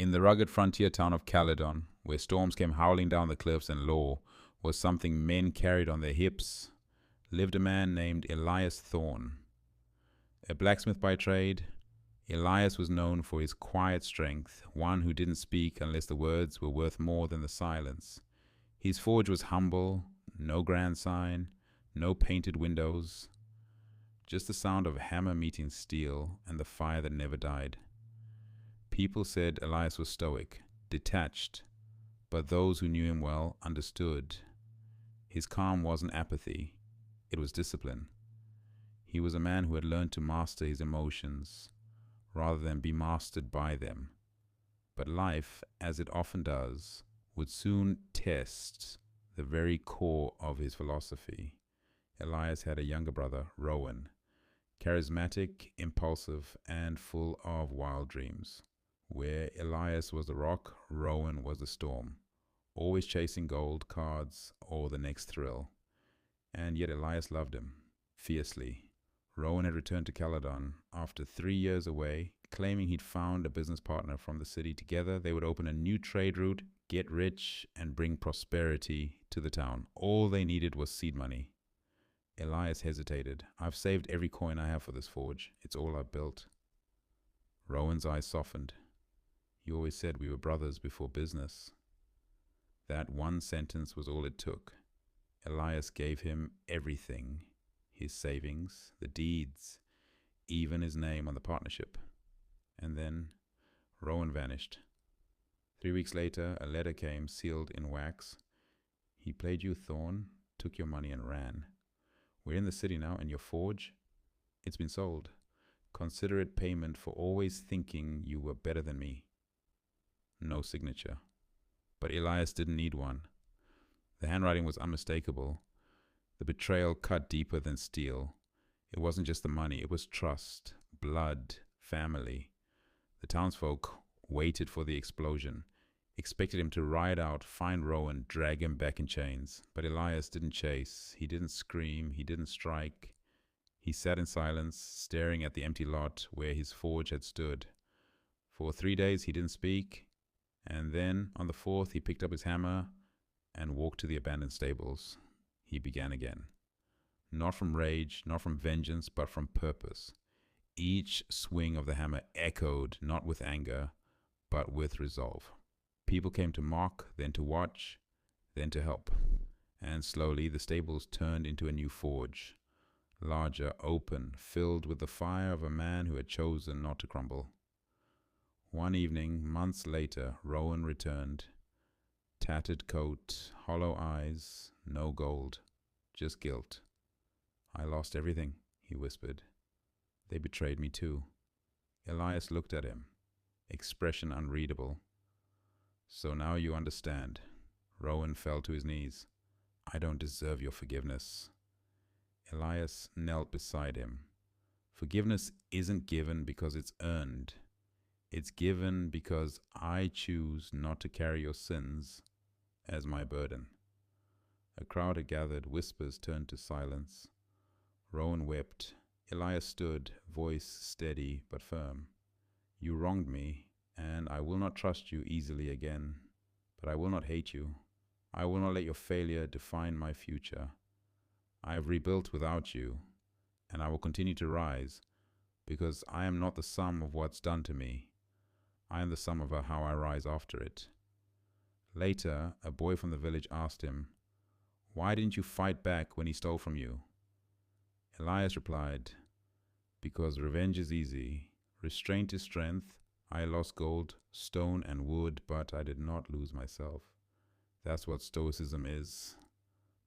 In the rugged frontier town of Caledon, where storms came howling down the cliffs and law was something men carried on their hips, lived a man named Elias Thorn. A blacksmith by trade, Elias was known for his quiet strength, one who didn't speak unless the words were worth more than the silence. His forge was humble, no grand sign, no painted windows, just the sound of a hammer meeting steel and the fire that never died. People said Elias was stoic, detached, but those who knew him well understood. His calm wasn't apathy, it was discipline. He was a man who had learned to master his emotions, rather than be mastered by them. But life, as it often does, would soon test the very core of his philosophy. Elias had a younger brother, Rowan, charismatic, impulsive, and full of wild dreams. Where Elias was the rock, Rowan was the storm, always chasing gold, cards, or the next thrill. And yet Elias loved him, fiercely. Rowan had returned to Caledon after 3 years away, claiming he'd found a business partner from the city. Together, they would open a new trade route, get rich, and bring prosperity to the town. All they needed was seed money. Elias hesitated. "I've saved every coin I have for this forge. It's all I've built." Rowan's eyes softened. "You always said we were brothers before business." That one sentence was all it took. Elias gave him everything. His savings, the deeds, even his name on the partnership. And then Rowan vanished. 3 weeks later, a letter came sealed in wax. "He played you, Thorn, took your money and ran. We're in the city now, and your forge, it's been sold. Consider it payment for always thinking you were better than me." No signature. But Elias didn't need one. The handwriting was unmistakable. The betrayal cut deeper than steel. It wasn't just the money, it was trust, blood, family. The townsfolk waited for the explosion, expected him to ride out, find Rowan, drag him back in chains. But Elias didn't chase, he didn't scream, he didn't strike. He sat in silence, staring at the empty lot where his forge had stood. For 3 days he didn't speak, and then on the 4th he picked up his hammer and walked to the abandoned stables. He began again. Not from rage, not from vengeance, but from purpose. Each swing of the hammer echoed, not with anger, but with resolve. People came to mock, then to watch, then to help. And slowly the stables turned into a new forge. Larger, open, filled with the fire of a man who had chosen not to crumble. One evening, months later, Rowan returned. Tattered coat, hollow eyes, no gold, just guilt. "I lost everything," he whispered. "They betrayed me too." Elias looked at him, expression unreadable. "So now you understand." Rowan fell to his knees. "I don't deserve your forgiveness." Elias knelt beside him. "Forgiveness isn't given because it's earned. It's given because I choose not to carry your sins as my burden." A crowd had gathered, whispers turned to silence. Rowan wept. Elias stood, voice steady but firm. "You wronged me, and I will not trust you easily again. But I will not hate you. I will not let your failure define my future. I have rebuilt without you, and I will continue to rise, because I am not the sum of what's done to me. I am the sum of how I rise after it." Later, a boy from the village asked him, "Why didn't you fight back when he stole from you?" Elias replied, "Because revenge is easy. Restraint is strength. I lost gold, stone, and wood, but I did not lose myself. That's what Stoicism is.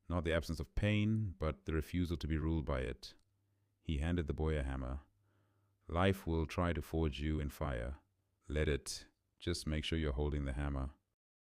Not the absence of pain, but the refusal to be ruled by it." He handed the boy a hammer. "Life will try to forge you in fire. Let it. Just make sure you're holding the hammer."